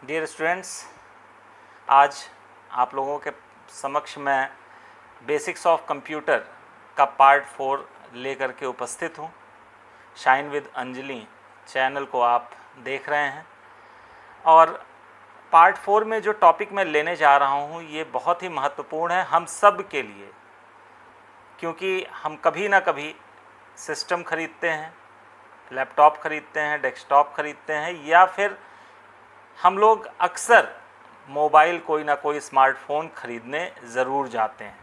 Dear students, आज आप लोगों के समक्ष मैं बेसिक्स ऑफ कंप्यूटर का पार्ट 4 लेकर के उपस्थित हूँ। शाइन विद अंजलि चैनल को आप देख रहे हैं और पार्ट 4 में जो टॉपिक मैं लेने जा रहा हूँ ये बहुत ही महत्वपूर्ण है हम सब के लिए, क्योंकि हम कभी ना कभी सिस्टम खरीदते हैं, लैपटॉप खरीदते हैं, डेस्कटॉप खरीदते हैं, या फिर हम लोग अक्सर मोबाइल कोई ना कोई स्मार्टफ़ोन ख़रीदने ज़रूर जाते हैं।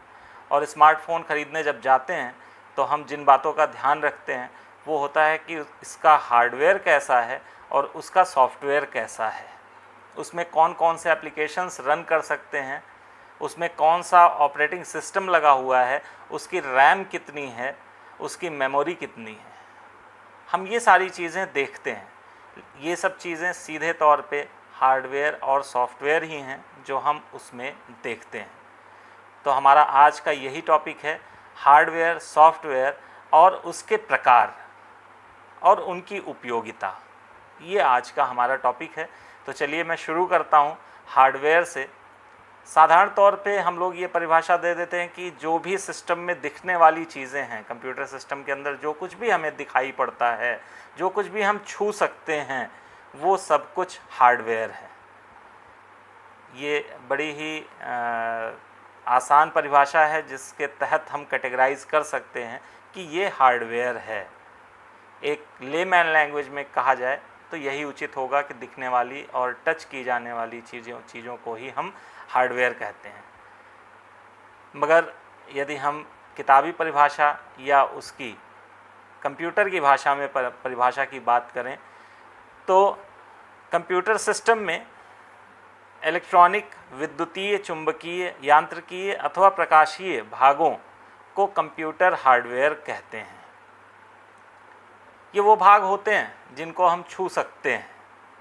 और स्मार्टफ़ोन ख़रीदने जब जाते हैं तो हम जिन बातों का ध्यान रखते हैं वो होता है कि इसका हार्डवेयर कैसा है और उसका सॉफ्टवेयर कैसा है, उसमें कौन कौन से एप्लीकेशंस रन कर सकते हैं, उसमें कौन सा ऑपरेटिंग सिस्टम लगा हुआ है, उसकी रैम कितनी है, उसकी मेमोरी कितनी है। हम ये सारी चीज़ें देखते हैं। ये सब चीज़ें सीधे तौर पे हार्डवेयर और सॉफ्टवेयर ही हैं जो हम उसमें देखते हैं। तो हमारा आज का यही टॉपिक है, हार्डवेयर, सॉफ्टवेयर और उसके प्रकार और उनकी उपयोगिता। ये आज का हमारा टॉपिक है। तो चलिए मैं शुरू करता हूँ हार्डवेयर से। साधारण तौर पे हम लोग ये परिभाषा दे देते हैं कि जो भी सिस्टम में दिखने वाली चीज़ें हैं, कंप्यूटर सिस्टम के अंदर जो कुछ भी हमें दिखाई पड़ता है, जो कुछ भी हम छू सकते हैं, वो सब कुछ हार्डवेयर है। ये बड़ी ही आसान परिभाषा है जिसके तहत हम कैटेगराइज कर सकते हैं कि ये हार्डवेयर है। एक लेमैन लैंग्वेज में कहा जाए तो यही उचित होगा कि दिखने वाली और टच की जाने वाली चीज़ों को ही हम हार्डवेयर कहते हैं। मगर यदि हम किताबी परिभाषा या उसकी कंप्यूटर की भाषा में परिभाषा की बात करें तो कंप्यूटर सिस्टम में इलेक्ट्रॉनिक, विद्युतीय, चुंबकीय, यांत्रिकीय अथवा प्रकाशीय भागों को कंप्यूटर हार्डवेयर कहते हैं। ये वो भाग होते हैं जिनको हम छू सकते हैं।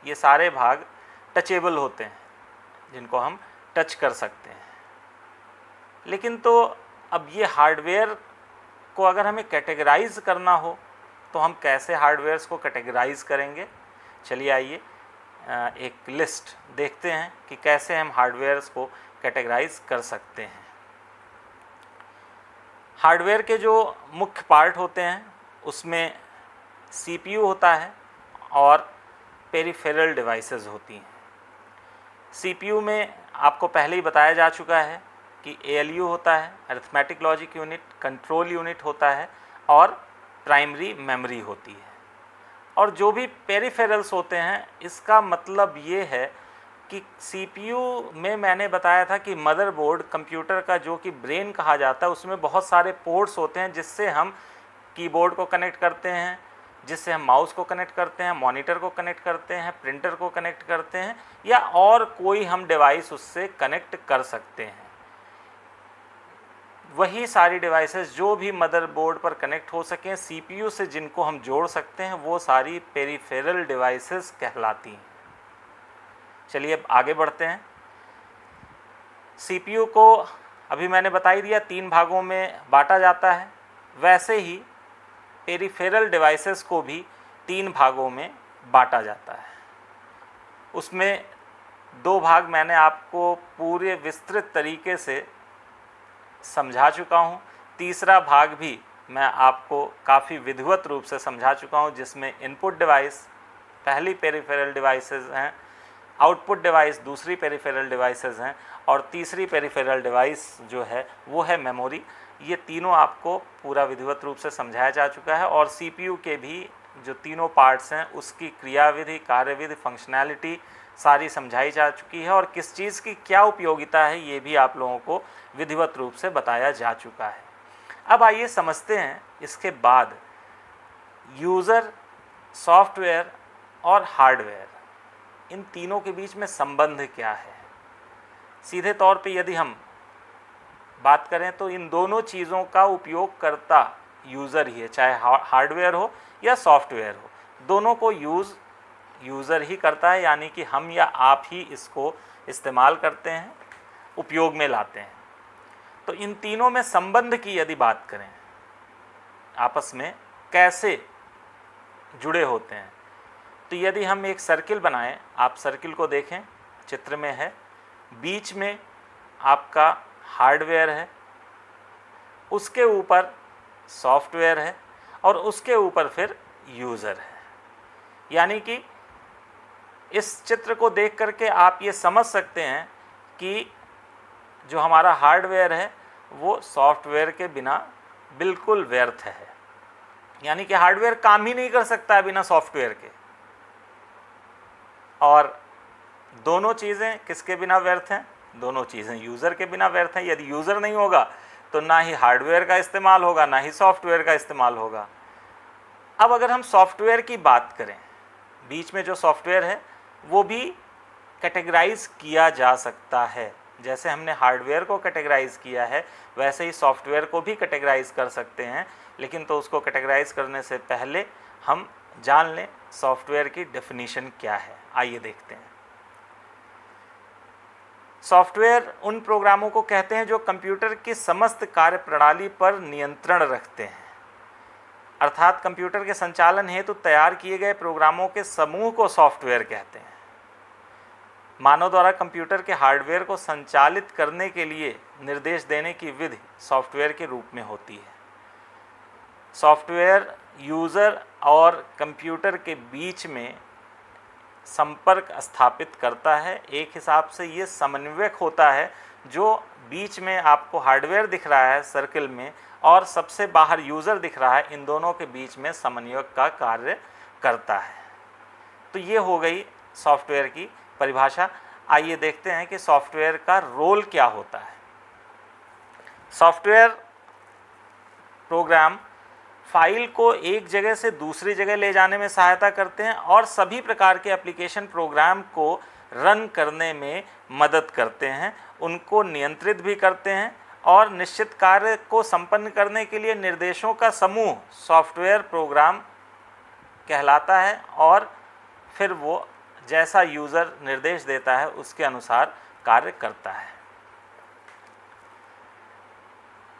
ये सारे भाग टचेबल होते हैं जिनको हम टच कर सकते हैं। लेकिन तो अब ये हार्डवेयर को अगर हमें कैटेगराइज करना हो तो हम कैसे हार्डवेयर्स को कैटेगराइज करेंगे? चलिए आइए एक लिस्ट देखते हैं कि कैसे हम हार्डवेयर्स को कैटेगराइज कर सकते हैं। हार्डवेयर के जो मुख्य पार्ट होते हैं उसमें सीपीयू होता है और पेरिफेरल डिवाइसेस होती हैं। सीपीयू में आपको पहले ही बताया जा चुका है कि एएलयू होता है, arithmetic logic unit, control unit होता है और प्राइमरी मेमोरी होती है। और जो भी पेरिफेरल्स होते हैं इसका मतलब ये है कि सीपीयू में मैंने बताया था कि मदरबोर्ड कंप्यूटर का जो कि ब्रेन कहा जाता है उसमें बहुत सारे पोर्ट्स होते हैं जिससे हम कीबोर्ड को कनेक्ट करते हैं, जिससे हम माउस को कनेक्ट करते हैं, मॉनिटर को कनेक्ट करते हैं, प्रिंटर को कनेक्ट करते हैं या और कोई हम डिवाइस उससे कनेक्ट कर सकते हैं। वही सारी डिवाइसेस जो भी मदरबोर्ड पर कनेक्ट हो सकें, सीपीयू से जिनको हम जोड़ सकते हैं, वो सारी पेरिफेरल डिवाइसेस कहलाती हैं। चलिए अब आगे बढ़ते हैं। सीपीयू को अभी मैंने बता ही दिया 3 भागों में बांटा जाता है। वैसे ही पेरिफेरल डिवाइसेस को भी 3 भागों में बांटा जाता है। उसमें 2 भाग मैंने आपको पूरे विस्तृत तरीके से समझा चुका हूँ। तीसरा भाग भी मैं आपको काफ़ी विधिवत रूप से समझा चुका हूँ, जिसमें इनपुट डिवाइस पहली पेरिफेरल डिवाइसेस हैं, आउटपुट डिवाइस दूसरी पेरिफेरल डिवाइसेस हैं और तीसरी पेरिफेरल डिवाइस जो है वो है मेमोरी। ये तीनों आपको पूरा विधिवत रूप से समझाया जा चुका है। और सीपीयू के भी जो तीनों पार्ट्स हैं उसकी क्रियाविधि, कार्यविधि, फंक्शनैलिटी सारी समझाई जा चुकी है और किस चीज़ की क्या उपयोगिता है ये भी आप लोगों को विधिवत रूप से बताया जा चुका है। अब आइए समझते हैं इसके बाद यूज़र, सॉफ्टवेयर और हार्डवेयर, इन तीनों के बीच में संबंध क्या है। सीधे तौर पे यदि हम बात करें तो इन दोनों चीज़ों का उपयोग करता यूज़र ही है, चाहे हार्डवेयर हो या सॉफ्टवेयर हो, दोनों को यूज़र ही करता है, यानी कि हम या आप ही इसको इस्तेमाल करते हैं, उपयोग में लाते हैं। तो इन तीनों में संबंध की यदि बात करें, आपस में कैसे जुड़े होते हैं, तो यदि हम एक सर्किल बनाएं, आप सर्किल को देखें, चित्र में है, बीच में आपका हार्डवेयर है, उसके ऊपर सॉफ्टवेयर है और उसके ऊपर फिर यूज़र है। यानी कि इस चित्र को देख करके आप ये समझ सकते हैं कि जो हमारा हार्डवेयर है वो सॉफ्टवेयर के बिना बिल्कुल व्यर्थ है। यानी कि हार्डवेयर काम ही नहीं कर सकता है बिना सॉफ्टवेयर के। और दोनों चीज़ें किसके बिना व्यर्थ हैं? दोनों चीज़ें यूज़र के बिना व्यर्थ हैं। यदि यूज़र नहीं होगा तो ना ही हार्डवेयर का इस्तेमाल होगा, ना ही सॉफ्टवेयर का इस्तेमाल होगा। अब अगर हम सॉफ्टवेयर की बात करें, बीच में जो सॉफ्टवेयर है वो भी कैटेगराइज किया जा सकता है। जैसे हमने हार्डवेयर को कैटेगराइज किया है वैसे ही सॉफ्टवेयर को भी कैटेगराइज कर सकते हैं, लेकिन तो उसको कैटेगराइज करने से पहले हम जान लें सॉफ्टवेयर की डेफिनीशन क्या है। आइए देखते हैं। सॉफ्टवेयर उन प्रोग्रामों को कहते हैं जो कंप्यूटर की समस्त कार्यप्रणाली पर नियंत्रण रखते हैं, अर्थात कंप्यूटर के संचालन हेतु तैयार किए गए प्रोग्रामों के समूह को सॉफ्टवेयर कहते हैं। मानव द्वारा कंप्यूटर के हार्डवेयर को संचालित करने के लिए निर्देश देने की विधि सॉफ्टवेयर के रूप में होती है। सॉफ्टवेयर यूज़र और कंप्यूटर के बीच में संपर्क स्थापित करता है। एक हिसाब से ये समन्वयक होता है, जो बीच में आपको हार्डवेयर दिख रहा है सर्किल में और सबसे बाहर यूज़र दिख रहा है, इन दोनों के बीच में समन्वयक का कार्य करता है। तो ये हो गई सॉफ्टवेयर की परिभाषा। आइए देखते हैं कि सॉफ्टवेयर का रोल क्या होता है। सॉफ्टवेयर प्रोग्राम फाइल को एक जगह से दूसरी जगह ले जाने में सहायता करते हैं और सभी प्रकार के एप्लीकेशन प्रोग्राम को रन करने में मदद करते हैं, उनको नियंत्रित भी करते हैं और निश्चित कार्य को संपन्न करने के लिए निर्देशों का समूह सॉफ्टवेयर प्रोग्राम कहलाता है और फिर वो जैसा यूज़र निर्देश देता है उसके अनुसार कार्य करता है।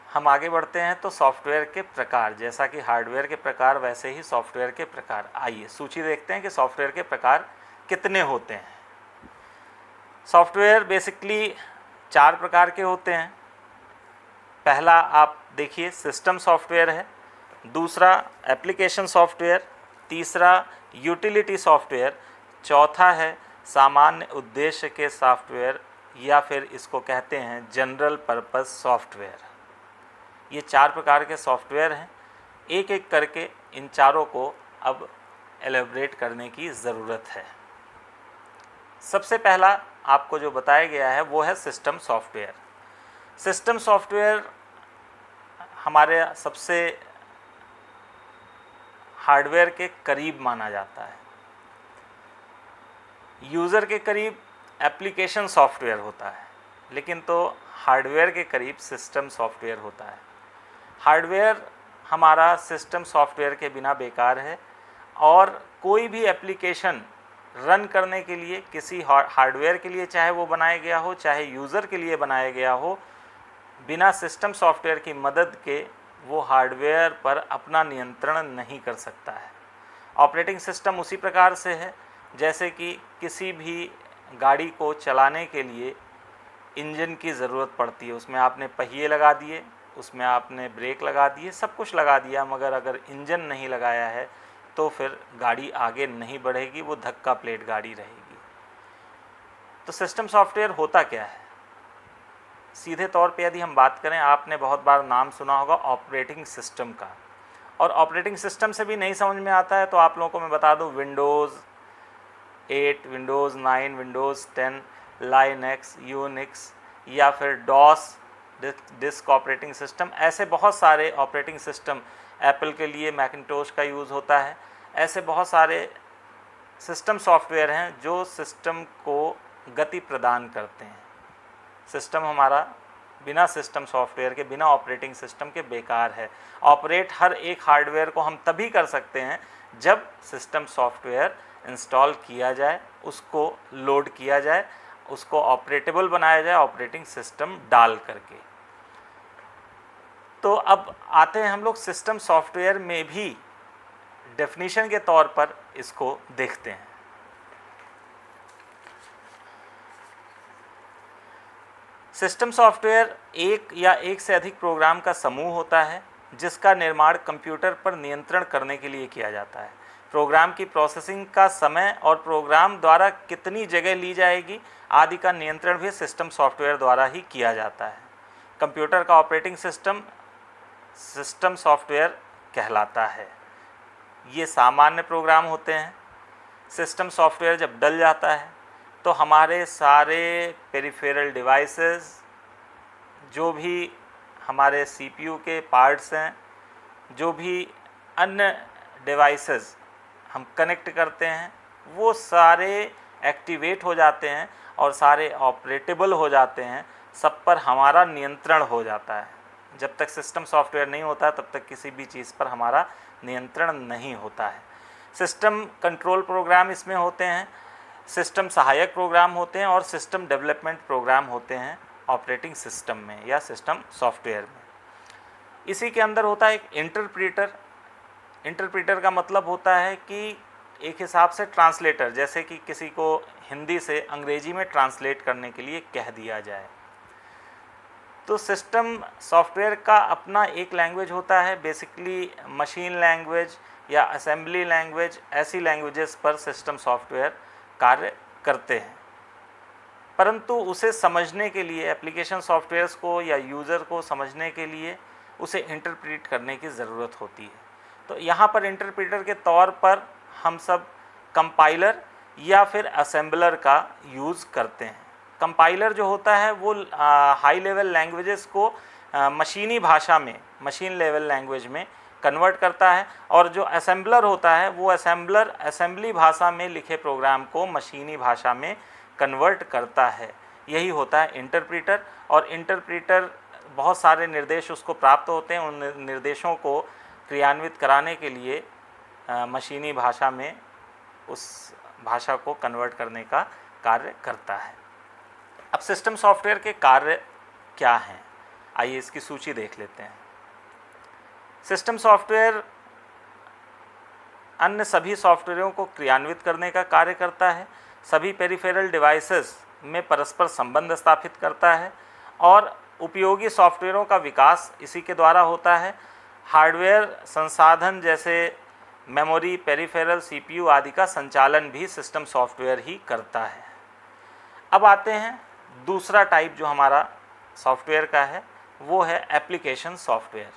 हम आगे बढ़ते हैं तो सॉफ्टवेयर के प्रकार, जैसा कि हार्डवेयर के प्रकार वैसे ही सॉफ्टवेयर के प्रकार। आइए सूची देखते हैं कि सॉफ्टवेयर के प्रकार कितने होते हैं। सॉफ्टवेयर बेसिकली 4 प्रकार के होते हैं। पहला आप देखिए सिस्टम सॉफ्टवेयर है, दूसरा एप्लीकेशन सॉफ्टवेयर, तीसरा यूटिलिटी सॉफ्टवेयर, चौथा है सामान्य उद्देश्य के सॉफ्टवेयर या फिर इसको कहते हैं जनरल पर्पस सॉफ्टवेयर। ये 4 प्रकार के सॉफ्टवेयर हैं। एक एक करके इन चारों को अब एलेबरेट करने की ज़रूरत है। सबसे पहला आपको जो बताया गया है वो है सिस्टम सॉफ्टवेयर। सिस्टम सॉफ्टवेयर हमारे सबसे हार्डवेयर के करीब माना जाता है। यूज़र के करीब एप्लीकेशन सॉफ्टवेयर होता है, लेकिन तो हार्डवेयर के करीब सिस्टम सॉफ्टवेयर होता है। हार्डवेयर हमारा सिस्टम सॉफ्टवेयर के बिना बेकार है और कोई भी एप्लीकेशन रन करने के लिए किसी हार्डवेयर के लिए चाहे वो बनाया गया हो चाहे यूज़र के लिए बनाया गया हो, बिना सिस्टम सॉफ्टवेयर की मदद के वो हार्डवेयर पर अपना नियंत्रण नहीं कर सकता है। ऑपरेटिंग सिस्टम उसी प्रकार से है जैसे कि किसी भी गाड़ी को चलाने के लिए इंजन की ज़रूरत पड़ती है। उसमें आपने पहिए लगा दिए, उसमें आपने ब्रेक लगा दिए, सब कुछ लगा दिया, मगर अगर इंजन नहीं लगाया है तो फिर गाड़ी आगे नहीं बढ़ेगी, वो धक्का प्लेट गाड़ी रहेगी। तो सिस्टम सॉफ्टवेयर होता क्या है? सीधे तौर पे यदि हम बात करें, आपने बहुत बार नाम सुना होगा ऑपरेटिंग सिस्टम का, और ऑपरेटिंग सिस्टम से भी नहीं समझ में आता है तो आप लोगों को मैं बता दूं Windows 8, Windows 9, Windows 10, Linux, Unix या फिर डॉस डिस्क ऑपरेटिंग सिस्टम, ऐसे बहुत सारे ऑपरेटिंग सिस्टम, एप्पल के लिए मैकिन्टोश का यूज़ होता है। ऐसे बहुत सारे सिस्टम सॉफ्टवेयर हैं जो सिस्टम को गति प्रदान करते हैं। सिस्टम हमारा बिना सिस्टम सॉफ्टवेयर के, बिना ऑपरेटिंग सिस्टम के बेकार है। ऑपरेट हर एक हार्डवेयर को हम तभी कर सकते हैं जब सिस्टम सॉफ्टवेयर इंस्टॉल किया जाए, उसको लोड किया जाए, उसको ऑपरेटेबल बनाया जाए ऑपरेटिंग सिस्टम डाल करके। तो अब आते हैं हम लोग सिस्टम सॉफ्टवेयर में भी डेफिनेशन के तौर पर इसको देखते हैं। सिस्टम सॉफ्टवेयर एक या एक से अधिक प्रोग्राम का समूह होता है जिसका निर्माण कंप्यूटर पर नियंत्रण करने के लिए किया जाता है। प्रोग्राम की प्रोसेसिंग का समय और प्रोग्राम द्वारा कितनी जगह ली जाएगी आदि का नियंत्रण भी सिस्टम सॉफ्टवेयर द्वारा ही किया जाता है। कंप्यूटर का ऑपरेटिंग सिस्टम सिस्टम सॉफ्टवेयर कहलाता है। ये सामान्य प्रोग्राम होते हैं। सिस्टम सॉफ्टवेयर जब डल जाता है तो हमारे सारे पेरिफेरल डिवाइसेस, जो भी हमारे सीपीयू के पार्ट्स हैं, जो भी अन्य डिवाइसेस हम कनेक्ट करते हैं, वो सारे एक्टिवेट हो जाते हैं और सारे ऑपरेटेबल हो जाते हैं। सब पर हमारा नियंत्रण हो जाता है। जब तक सिस्टम सॉफ्टवेयर नहीं होता तब तक किसी भी चीज़ पर हमारा नियंत्रण नहीं होता है। सिस्टम कंट्रोल प्रोग्राम इसमें होते हैं, सिस्टम सहायक प्रोग्राम होते हैं और सिस्टम डेवलपमेंट प्रोग्राम होते हैं ऑपरेटिंग सिस्टम में या सिस्टम सॉफ्टवेयर में। इसी के अंदर होता है एक इंटरप्रीटर। इंटरप्रीटर का मतलब होता है कि एक हिसाब से ट्रांसलेटर, जैसे कि किसी को हिंदी से अंग्रेजी में ट्रांसलेट करने के लिए कह दिया जाए। तो सिस्टम सॉफ्टवेयर का अपना एक लैंग्वेज होता है, बेसिकली मशीन लैंग्वेज या असेंबली लैंग्वेज, ऐसी लैंग्वेजेस पर सिस्टम सॉफ्टवेयर कार्य करते हैं। परंतु उसे समझने के लिए, एप्लीकेशन सॉफ्टवेयर्स को या यूज़र को समझने के लिए उसे इंटरप्रेट करने की ज़रूरत होती है। तो यहाँ पर इंटरप्रेटर के तौर पर हम सब कंपाइलर या फिर असेंबलर का यूज़ करते हैं। कंपाइलर जो होता है वो हाई लेवल लैंग्वेजेस को मशीनी भाषा में, मशीन लेवल लैंग्वेज में कन्वर्ट करता है, और जो असेंबलर होता है वो असेंबलर असेंबली भाषा में लिखे प्रोग्राम को मशीनी भाषा में कन्वर्ट करता है। यही होता है इंटरप्रीटर। और इंटरप्रीटर बहुत सारे निर्देश उसको प्राप्त होते हैं, उन निर्देशों को क्रियान्वित कराने के लिए मशीनी भाषा में उस भाषा को कन्वर्ट करने का कार्य करता है। अब सिस्टम सॉफ्टवेयर के कार्य क्या हैं, आइए इसकी सूची देख लेते हैं। सिस्टम सॉफ्टवेयर अन्य सभी सॉफ्टवेयरों को क्रियान्वित करने का कार्य करता है, सभी पेरिफेरल डिवाइसेस में परस्पर संबंध स्थापित करता है और उपयोगी सॉफ्टवेयरों का विकास इसी के द्वारा होता है। हार्डवेयर संसाधन जैसे मेमोरी, पेरिफेरल, सीपीयू आदि का संचालन भी सिस्टम सॉफ्टवेयर ही करता है। अब आते हैं दूसरा टाइप जो हमारा सॉफ्टवेयर का है, वो है एप्लीकेशन सॉफ्टवेयर।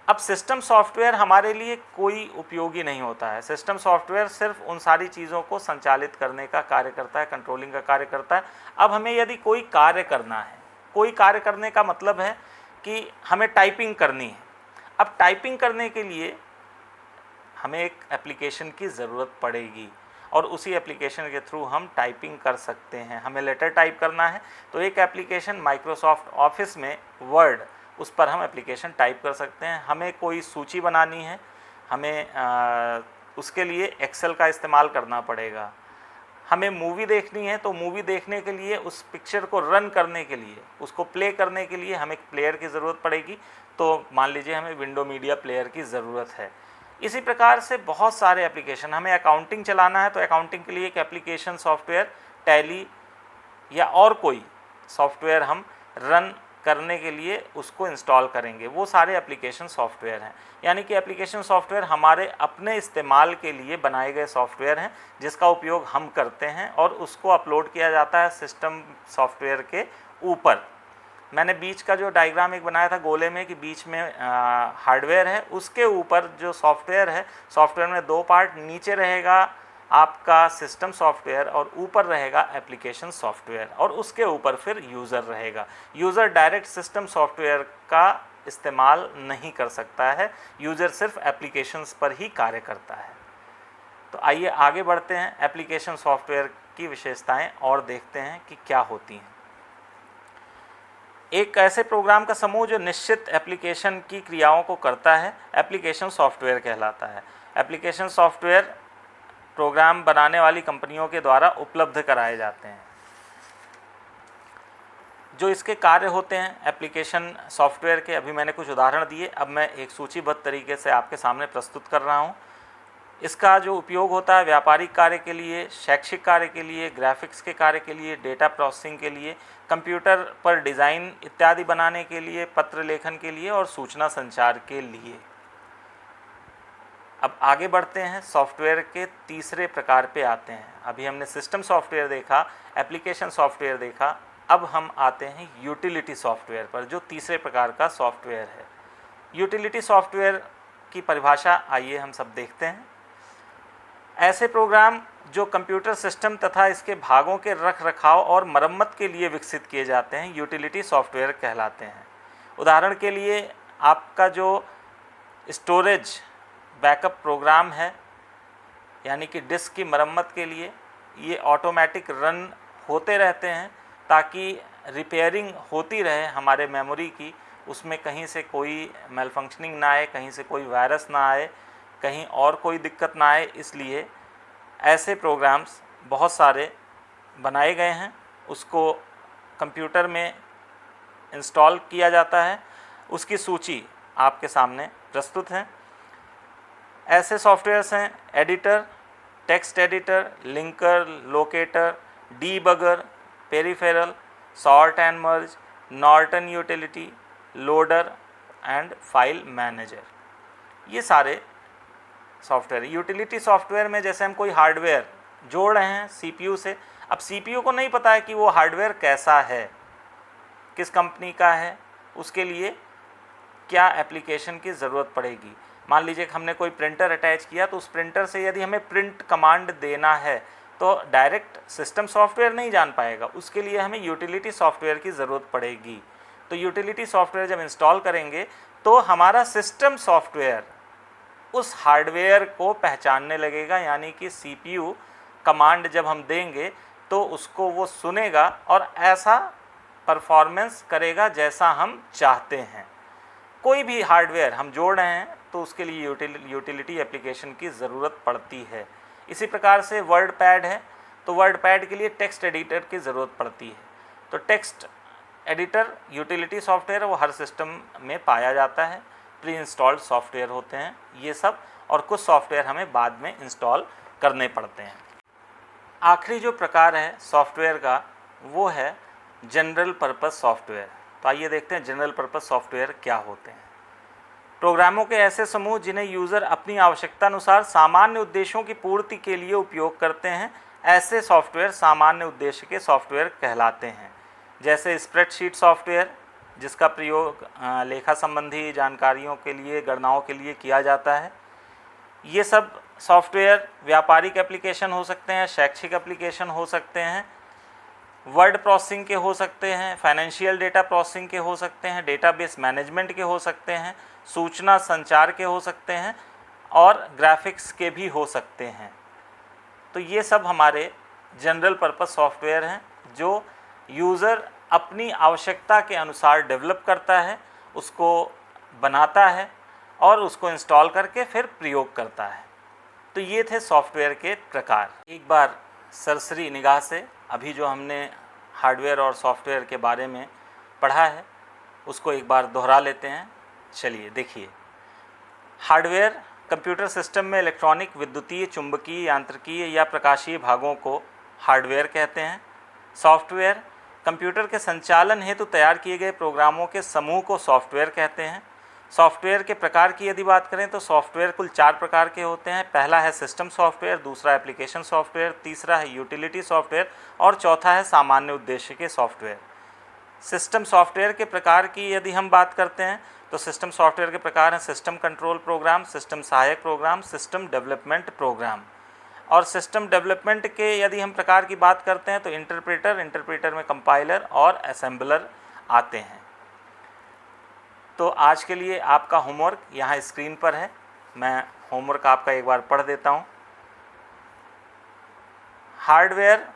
अब सिस्टम सॉफ्टवेयर हमारे लिए कोई उपयोगी नहीं होता है। सिस्टम सॉफ्टवेयर सिर्फ उन सारी चीज़ों को संचालित करने का कार्य करता है, कंट्रोलिंग का कार्य करता है। अब हमें यदि कोई कार्य करना है, कोई कार्य करने का मतलब है कि हमें टाइपिंग करनी है। अब टाइपिंग करने के लिए हमें एक एप्लीकेशन की ज़रूरत पड़ेगी और उसी एप्लीकेशन के थ्रू हम टाइपिंग कर सकते हैं। हमें लेटर टाइप करना है तो एक एप्लीकेशन माइक्रोसॉफ्ट ऑफिस में वर्ड, उस पर हम एप्लीकेशन टाइप कर सकते हैं। हमें कोई सूची बनानी है, हमें उसके लिए एक्सेल का इस्तेमाल करना पड़ेगा। हमें मूवी देखनी है तो मूवी देखने के लिए, उस पिक्चर को रन करने के लिए, उसको प्ले करने के लिए हमें प्लेयर की ज़रूरत पड़ेगी। तो मान लीजिए हमें विंडो मीडिया प्लेयर की ज़रूरत है। इसी प्रकार से बहुत सारे एप्लीकेशन, हमें अकाउंटिंग चलाना है तो अकाउंटिंग के लिए एक एप्लीकेशन सॉफ्टवेयर, टैली या और कोई सॉफ्टवेयर हम रन करने के लिए उसको इंस्टॉल करेंगे। वो सारे एप्लीकेशन सॉफ्टवेयर हैं। यानी कि एप्लीकेशन सॉफ्टवेयर हमारे अपने इस्तेमाल के लिए बनाए गए सॉफ्टवेयर हैं जिसका उपयोग हम करते हैं और उसको अपलोड किया जाता है सिस्टम सॉफ्टवेयर के ऊपर। मैंने बीच का जो डायग्राम एक बनाया था गोले में कि बीच में हार्डवेयर है, उसके ऊपर जो सॉफ्टवेयर है, सॉफ्टवेयर में दो पार्ट, नीचे रहेगा आपका सिस्टम सॉफ्टवेयर और ऊपर रहेगा एप्लीकेशन सॉफ्टवेयर, और उसके ऊपर फिर यूज़र रहेगा। यूज़र डायरेक्ट सिस्टम सॉफ्टवेयर का इस्तेमाल नहीं कर सकता है, यूज़र सिर्फ एप्लीकेशंस पर ही कार्य करता है। तो आइए आगे बढ़ते हैं, एप्लीकेशन सॉफ्टवेयर की विशेषताएं और देखते हैं कि क्या होती हैं। एक ऐसे प्रोग्राम का समूह जो निश्चित एप्लीकेशन की क्रियाओं को करता है, एप्लीकेशन सॉफ्टवेयर कहलाता है। एप्लीकेशन सॉफ्टवेयर प्रोग्राम बनाने वाली कंपनियों के द्वारा उपलब्ध कराए जाते हैं। जो इसके कार्य होते हैं एप्लीकेशन सॉफ्टवेयर के, अभी मैंने कुछ उदाहरण दिए, अब मैं एक सूचीबद्ध तरीके से आपके सामने प्रस्तुत कर रहा हूँ। इसका जो उपयोग होता है व्यापारिक कार्य के लिए, शैक्षिक कार्य के लिए, ग्राफिक्स के कार्य के लिए, डेटा प्रोसेसिंग के लिए, कंप्यूटर पर डिज़ाइन इत्यादि बनाने के लिए, पत्र लेखन के लिए और सूचना संचार के लिए। अब आगे बढ़ते हैं, सॉफ्टवेयर के तीसरे प्रकार पे आते हैं। अभी हमने सिस्टम सॉफ्टवेयर देखा, एप्लीकेशन सॉफ्टवेयर देखा, अब हम आते हैं यूटिलिटी सॉफ्टवेयर पर, जो तीसरे प्रकार का सॉफ्टवेयर है। यूटिलिटी सॉफ्टवेयर की परिभाषा आइए हम सब देखते हैं। ऐसे प्रोग्राम जो कंप्यूटर सिस्टम तथा इसके भागों के रख रखाव और मरम्मत के लिए विकसित किए जाते हैं, यूटिलिटी सॉफ्टवेयर कहलाते हैं। उदाहरण के लिए आपका जो स्टोरेज बैकअप प्रोग्राम है, यानी कि डिस्क की मरम्मत के लिए, ये ऑटोमेटिक रन होते रहते हैं ताकि रिपेयरिंग होती रहे हमारे मेमोरी की, उसमें कहीं से कोई मेलफंक्शनिंग ना आए, कहीं से कोई वायरस ना आए, कहीं और कोई दिक्कत ना आए। इसलिए ऐसे प्रोग्राम्स बहुत सारे बनाए गए हैं, उसको कंप्यूटर में इंस्टॉल किया जाता है। उसकी सूची आपके सामने प्रस्तुत है। ऐसे सॉफ्टवेयर्स हैं editor, text editor, linker, locator, debugger, peripheral, sort and merge, Norton utility, loader and file manager. ये सारे सॉफ्टवेयर। यूटिलिटी सॉफ्टवेयर में जैसे हम कोई हार्डवेयर जोड़ रहे हैं सीपीयू से, अब सीपीयू को नहीं पता है कि वो हार्डवेयर कैसा है, किस कंपनी का है, उसके लिए क्या एप्लीकेशन की ज़रूरत पड़ेगी। मान लीजिए कि हमने कोई प्रिंटर अटैच किया, तो उस प्रिंटर से यदि हमें प्रिंट कमांड देना है तो डायरेक्ट सिस्टम सॉफ्टवेयर नहीं जान पाएगा, उसके लिए हमें यूटिलिटी सॉफ्टवेयर की ज़रूरत पड़ेगी। तो यूटिलिटी सॉफ्टवेयर जब इंस्टॉल करेंगे तो हमारा सिस्टम सॉफ्टवेयर उस हार्डवेयर को पहचानने लगेगा, यानी कि सीपीयू कमांड जब हम देंगे तो उसको वो सुनेगा और ऐसा परफॉर्मेंस करेगा जैसा हम चाहते हैं। कोई भी हार्डवेयर हम जोड़ रहे हैं तो उसके लिए यूटिलिटी एप्लीकेशन की ज़रूरत पड़ती है। इसी प्रकार से वर्ड पैड है, तो वर्ड पैड के लिए टेक्स्ट एडिटर की ज़रूरत पड़ती है। तो टेक्स्ट एडिटर यूटिलिटी सॉफ्टवेयर वो हर सिस्टम में पाया जाता है, प्री इंस्टॉल्ड सॉफ्टवेयर होते हैं ये सब, और कुछ सॉफ्टवेयर हमें बाद में इंस्टॉल करने पड़ते हैं। आखिरी जो प्रकार है सॉफ्टवेयर का वो है जनरल पर्पस सॉफ्टवेयर। तो आइए देखते हैं जनरल पर्पस सॉफ्टवेयर क्या होते हैं। प्रोग्रामों के ऐसे समूह जिन्हें यूज़र अपनी आवश्यकता अनुसार सामान्य उद्देश्यों की पूर्ति के लिए उपयोग करते हैं, ऐसे सॉफ्टवेयर सामान्य उद्देश्य के सॉफ्टवेयर कहलाते हैं। जैसे स्प्रेडशीट सॉफ्टवेयर, जिसका प्रयोग लेखा संबंधी जानकारियों के लिए, गणनाओं के लिए किया जाता है। ये सब सॉफ्टवेयर व्यापारिक एप्लीकेशन हो सकते हैं, शैक्षिक एप्लीकेशन हो सकते हैं, वर्ड प्रोसेसिंग के हो सकते हैं, फाइनेंशियल डेटा प्रोसेसिंग के हो सकते हैं, डेटाबेस मैनेजमेंट के हो सकते हैं, सूचना संचार के हो सकते हैं और ग्राफिक्स के भी हो सकते हैं। तो ये सब हमारे जनरल पर्पस सॉफ्टवेयर हैं जो यूज़र अपनी आवश्यकता के अनुसार डेवलप करता है, उसको बनाता है और उसको इंस्टॉल करके फिर प्रयोग करता है। तो ये थे सॉफ्टवेयर के प्रकार। एक बार सरसरी निगाह से अभी जो हमने हार्डवेयर और सॉफ्टवेयर के बारे में पढ़ा है उसको एक बार दोहरा लेते हैं। चलिए देखिए, हार्डवेयर कंप्यूटर सिस्टम में इलेक्ट्रॉनिक, विद्युतीय, चुंबकीय, यांत्रिकीय या प्रकाशीय भागों को हार्डवेयर कहते हैं। सॉफ्टवेयर कंप्यूटर के संचालन हेतु तैयार किए गए प्रोग्रामों के समूह को सॉफ्टवेयर कहते हैं। सॉफ्टवेयर के प्रकार की यदि बात करें तो सॉफ्टवेयर कुल 4 प्रकार के होते हैं। पहला है सिस्टम सॉफ्टवेयर, दूसरा एप्लीकेशन सॉफ्टवेयर, तीसरा है यूटिलिटी सॉफ्टवेयर और चौथा है सामान्य उद्देश्य के सॉफ्टवेयर। सिस्टम सॉफ्टवेयर के प्रकार की यदि हम बात करते हैं तो सिस्टम सॉफ्टवेयर के प्रकार हैं सिस्टम कंट्रोल प्रोग्राम, सिस्टम सहायक प्रोग्राम, सिस्टम डेवलपमेंट प्रोग्राम। और सिस्टम डेवलपमेंट के यदि हम प्रकार की बात करते हैं तो इंटरप्रेटर में कंपाइलर और असेंबलर आते हैं। तो आज के लिए आपका होमवर्क यहाँ स्क्रीन पर है, मैं होमवर्क आपका एक बार पढ़ देता हूँ। हार्डवेयर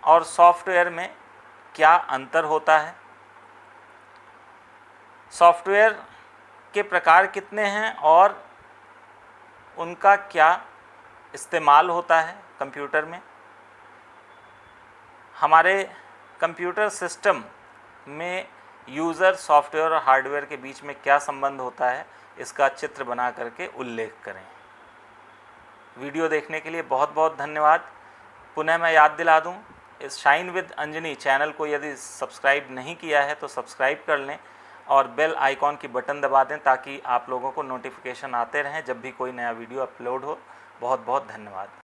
और सॉफ्टवेयर में क्या अंतर होता है, सॉफ्टवेयर के प्रकार कितने हैं और उनका क्या इस्तेमाल होता है कंप्यूटर में, हमारे कंप्यूटर सिस्टम में यूज़र, सॉफ्टवेयर और हार्डवेयर के बीच में क्या संबंध होता है, इसका चित्र बना करके उल्लेख करें। वीडियो देखने के लिए बहुत बहुत धन्यवाद। पुनः मैं याद दिला दूं, इस शाइन विद अंजनी चैनल को यदि सब्सक्राइब नहीं किया है तो सब्सक्राइब कर लें और बेल आइकॉन की बटन दबा दें ताकि आप लोगों को नोटिफिकेशन आते रहें जब भी कोई नया वीडियो अपलोड हो। बहुत बहुत धन्यवाद।